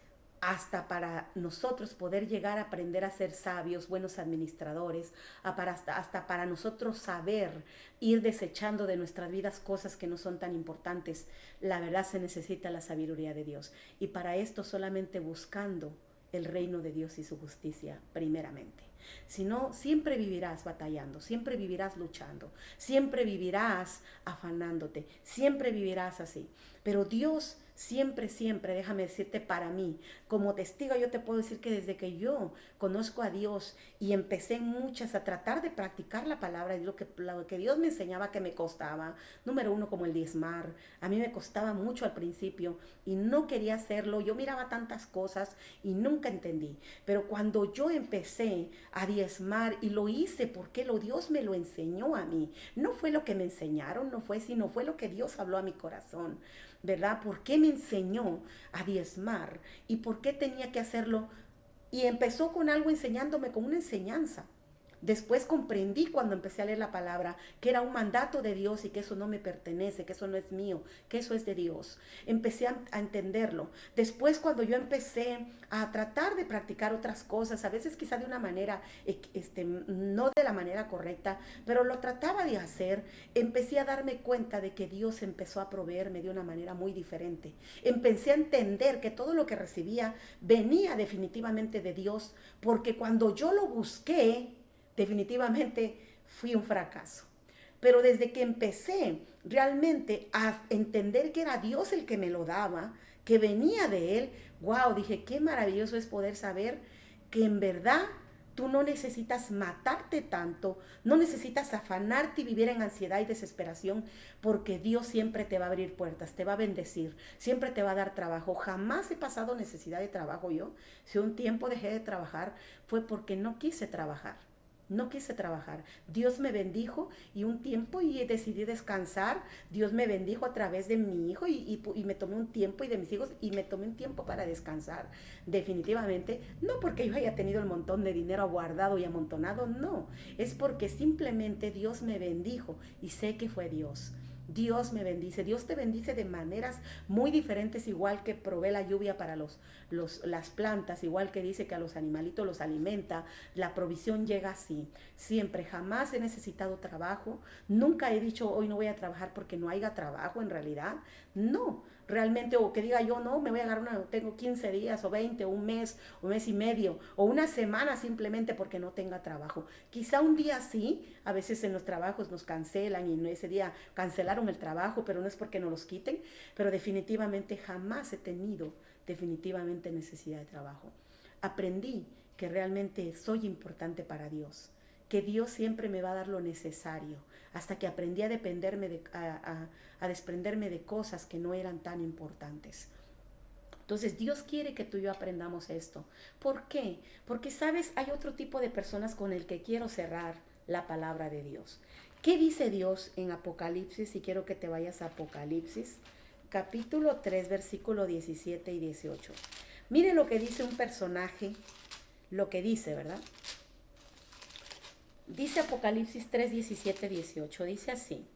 hasta para nosotros poder llegar a aprender a ser sabios, buenos administradores, hasta para nosotros saber ir desechando de nuestras vidas cosas que no son tan importantes, la verdad se necesita la sabiduría de Dios. Y para esto solamente buscando el reino de Dios y su justicia primeramente. Si no, siempre vivirás batallando, siempre vivirás luchando, siempre vivirás afanándote, siempre vivirás así. Pero Dios siempre, déjame decirte, para mí, como testigo, yo te puedo decir que desde que yo conozco a Dios y empecé en muchas a tratar de practicar la palabra, lo que Dios me enseñaba que me costaba, número uno, como el diezmar, a mí me costaba mucho al principio y no quería hacerlo, yo miraba tantas cosas y nunca entendí, pero cuando yo empecé a diezmar y lo hice porque Dios me lo enseñó a mí, no fue lo que me enseñaron, sino fue lo que Dios habló a mi corazón, ¿verdad? ¿Por qué me enseñó a diezmar? ¿Y por qué tenía que hacerlo? Y empezó con algo enseñándome, con una enseñanza. Después comprendí cuando empecé a leer la palabra que era un mandato de Dios y que eso no me pertenece, que eso no es mío, que eso es de Dios. Empecé a entenderlo. Después cuando yo empecé a tratar de practicar otras cosas, a veces quizá de una manera, no de la manera correcta, pero lo trataba de hacer, empecé a darme cuenta de que Dios empezó a proveerme de una manera muy diferente. Empecé a entender que todo lo que recibía venía definitivamente de Dios, porque cuando yo lo busqué, definitivamente fui un fracaso. pero desde que empecé realmente a entender que era Dios el que me lo daba, que venía de Él, wow, dije, qué maravilloso es poder saber que en verdad tú no necesitas matarte tanto, no necesitas afanarte y vivir en ansiedad y desesperación, porque Dios siempre te va a abrir puertas, te va a bendecir, siempre te va a dar trabajo. Jamás he pasado necesidad de trabajo yo. Si un tiempo dejé de trabajar, fue porque no quise trabajar. No quise trabajar. Dios me bendijo y un tiempo y decidí descansar. Dios me bendijo a través de mi hijo y me tomé un tiempo y de mis hijos y me tomé un tiempo para descansar. Definitivamente, no porque yo haya tenido el montón de dinero guardado y amontonado, no. Es porque simplemente Dios me bendijo y sé que fue Dios. Dios me bendice, Dios te bendice de maneras muy diferentes, igual que provee la lluvia para las plantas, igual que dice que a los animalitos los alimenta, la provisión llega así, siempre, jamás he necesitado trabajo, nunca he dicho hoy no voy a trabajar porque no haya trabajo en realidad, no, realmente, o que diga yo no, me voy a agarrar tengo 15 días o 20 o un mes y medio o una semana simplemente porque no tenga trabajo. Quizá un día sí, a veces en los trabajos nos cancelan y ese día cancelaron el trabajo, pero no es porque nos los quiten, pero definitivamente jamás he tenido definitivamente necesidad de trabajo. Aprendí que realmente soy importante para Dios, que Dios siempre me va a dar lo necesario, hasta que aprendí a desprenderme de cosas que no eran tan importantes. Entonces Dios quiere que tú y yo aprendamos esto. ¿Por qué? Porque, ¿sabes? Hay otro tipo de personas con el que quiero cerrar la palabra de Dios. ¿Qué dice Dios en Apocalipsis? Y quiero que te vayas a Apocalipsis, capítulo 3, versículo 17 y 18. Mire lo que dice un personaje, lo que dice, ¿verdad? Dice Apocalipsis 3, 17, 18, dice así.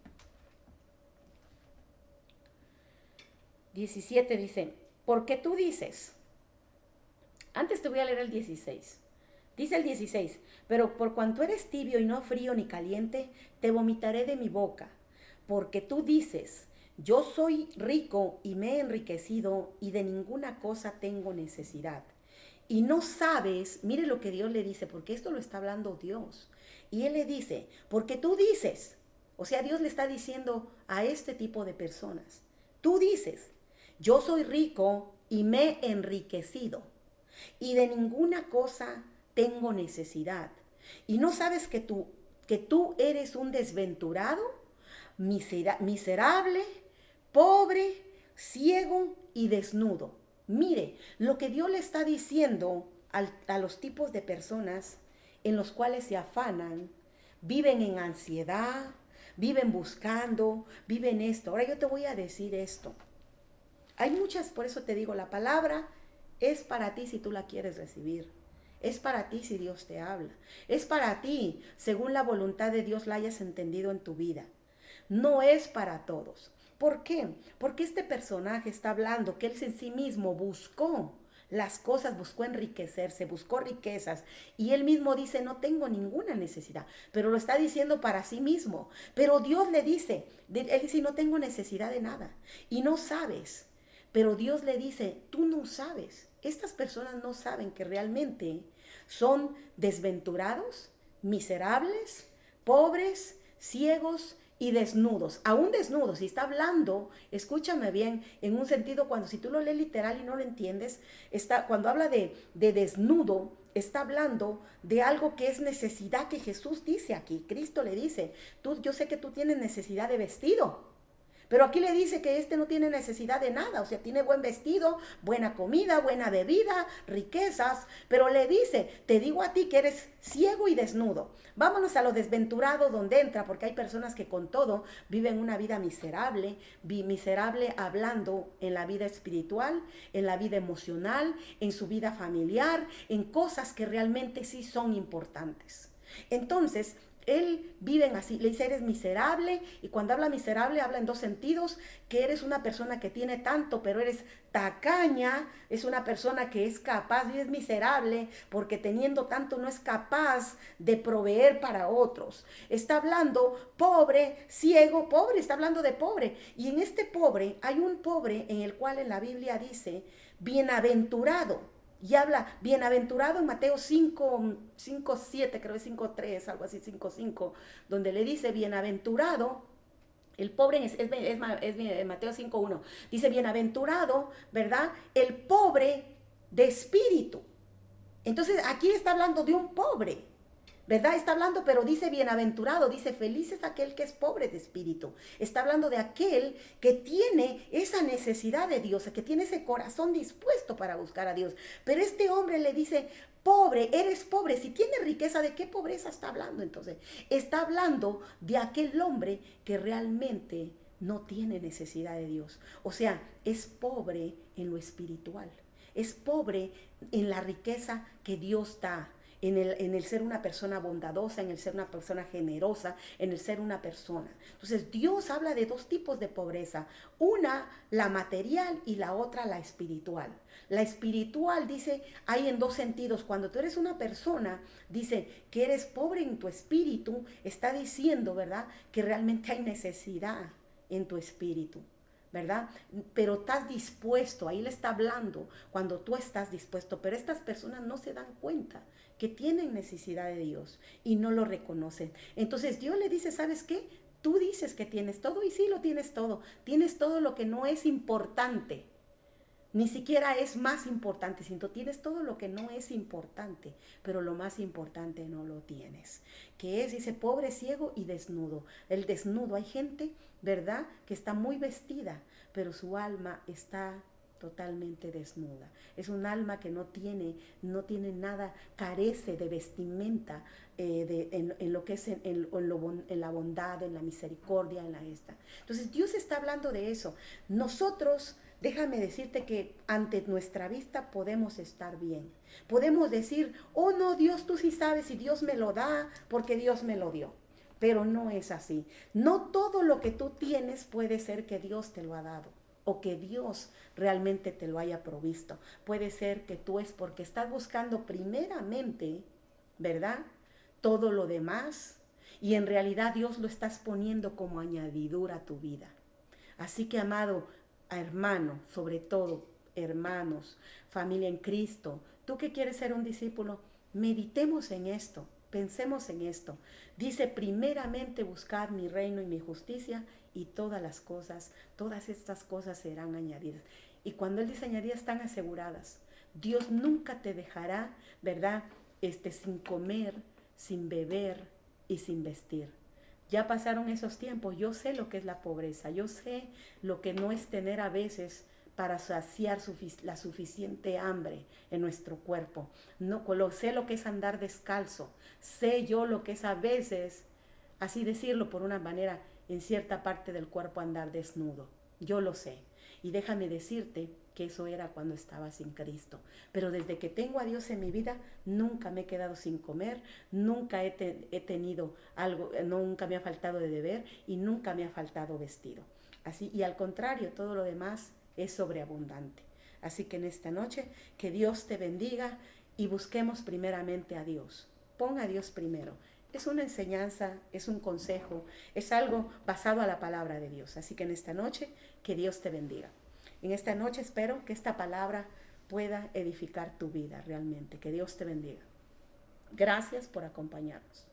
17 dice, porque tú dices, antes te voy a leer el 16. Dice el 16, pero por cuanto eres tibio y no frío ni caliente, te vomitaré de mi boca. Porque tú dices, yo soy rico y me he enriquecido y de ninguna cosa tengo necesidad. Y no sabes, mire lo que Dios le dice, porque esto lo está hablando Dios. Y Él le dice, porque tú dices, o sea, Dios le está diciendo a este tipo de personas, tú dices, yo soy rico y me he enriquecido y de ninguna cosa tengo necesidad. Y no sabes que tú eres un desventurado, miserable, pobre, ciego y desnudo. Mire, lo que Dios le está diciendo a los tipos de personas en los cuales se afanan, viven en ansiedad, viven buscando, viven esto. Ahora yo te voy a decir esto. Hay muchas, por eso te digo, la palabra es para ti si tú la quieres recibir. Es para ti si Dios te habla. Es para ti según la voluntad de Dios la hayas entendido en tu vida. No es para todos. ¿Por qué? Porque este personaje está hablando que él en sí mismo buscó las cosas, buscó enriquecerse, buscó riquezas. Y él mismo dice, no tengo ninguna necesidad. Pero lo está diciendo para sí mismo. Pero Dios le dice, él dice, no tengo necesidad de nada. Y no sabes. Pero Dios le dice, tú no sabes. Estas personas no saben que realmente son desventurados, miserables, pobres, ciegos y desnudos. Aún desnudos. Y está hablando, escúchame bien, en un sentido cuando si tú lo lees literal y no lo entiendes, cuando habla de desnudo, está hablando de algo que es necesidad que Jesús dice aquí. Cristo le dice, yo sé que tú tienes necesidad de vestido. Pero aquí le dice que no tiene necesidad de nada, o sea, tiene buen vestido, buena comida, buena bebida, riquezas, pero le dice, te digo a ti que eres ciego y desnudo. Vámonos a lo desventurado donde entra, porque hay personas que con todo viven una vida miserable, miserable hablando en la vida espiritual, en la vida emocional, en su vida familiar, en cosas que realmente sí son importantes. Entonces, él viven así, le dice eres miserable, y cuando habla miserable habla en dos sentidos, que eres una persona que tiene tanto pero eres tacaña, es una persona que es capaz y es miserable porque teniendo tanto no es capaz de proveer para otros. Está hablando pobre, ciego, pobre, está hablando de pobre, y en este pobre hay un pobre en el cual en la Biblia dice bienaventurado. Y habla, bienaventurado en Mateo 5:7, creo que 5:3, algo así, 5:5, donde le dice, bienaventurado, el pobre es Mateo 5:1, dice, bienaventurado, ¿verdad? El pobre de espíritu. Entonces aquí está hablando de un pobre, ¿verdad? Está hablando, pero dice bienaventurado, dice feliz es aquel que es pobre de espíritu. Está hablando de aquel que tiene esa necesidad de Dios, que tiene ese corazón dispuesto para buscar a Dios. Pero este hombre le dice, pobre, eres pobre. Si tiene riqueza, ¿de qué pobreza está hablando entonces? Está hablando de aquel hombre que realmente no tiene necesidad de Dios. O sea, es pobre en lo espiritual. Es pobre en la riqueza que Dios da. En el ser una persona bondadosa, en el ser una persona generosa, en el ser una persona. Entonces Dios habla de dos tipos de pobreza. Una, la material, y la otra, la espiritual. La espiritual, dice, hay en dos sentidos. Cuando tú eres una persona, dice que eres pobre en tu espíritu, está diciendo, ¿verdad?, que realmente hay necesidad en tu espíritu, ¿verdad? Pero estás dispuesto, ahí le está hablando cuando tú estás dispuesto, pero estas personas no se dan cuenta que tienen necesidad de Dios y no lo reconocen. Entonces Dios le dice, ¿sabes qué? Tú dices que tienes todo y sí lo tienes todo lo que no es importante. Ni siquiera es más importante, sino tienes todo lo que no es importante, pero lo más importante no lo tienes. Que es, dice, pobre, ciego y desnudo. El desnudo, hay gente, ¿verdad?, que está muy vestida, pero su alma está totalmente desnuda. Es un alma que no tiene nada, carece de vestimenta en lo que es en la bondad, en la misericordia, en la esta. Entonces Dios está hablando de eso. Nosotros, déjame decirte que ante nuestra vista podemos estar bien. Podemos decir, oh no, Dios, tú sí sabes y Dios me lo da porque Dios me lo dio. Pero no es así. No todo lo que tú tienes puede ser que Dios te lo ha dado o que Dios realmente te lo haya provisto. Puede ser que tú es porque estás buscando primeramente, ¿verdad?, todo lo demás, y en realidad Dios lo estás poniendo como añadidura a tu vida. Así que, amado hermano, sobre todo hermanos, familia en Cristo, tú que quieres ser un discípulo, meditemos en esto, pensemos en esto. Dice, primeramente buscar mi reino y mi justicia, y todas estas cosas serán añadidas. Y cuando Él dice añadidas, están aseguradas. Dios nunca te dejará, ¿verdad?, sin comer, sin beber y sin vestir. Ya pasaron esos tiempos. Yo sé lo que es la pobreza. Yo sé lo que no es tener a veces para saciar la suficiente hambre en nuestro cuerpo. No, sé lo que es andar descalzo. Sé yo lo que es a veces, así decirlo por una manera, en cierta parte del cuerpo andar desnudo. Yo lo sé. Y déjame decirte que eso era cuando estaba sin Cristo. Pero desde que tengo a Dios en mi vida, nunca me he quedado sin comer, nunca he tenido algo, nunca me ha faltado de beber y nunca me ha faltado vestido. Así, y al contrario, todo lo demás es sobreabundante. Así que en esta noche, que Dios te bendiga y busquemos primeramente a Dios. Pon a Dios primero. Es una enseñanza, es un consejo, es algo basado a la palabra de Dios. Así que en esta noche, que Dios te bendiga. En esta noche espero que esta palabra pueda edificar tu vida realmente. Que Dios te bendiga. Gracias por acompañarnos.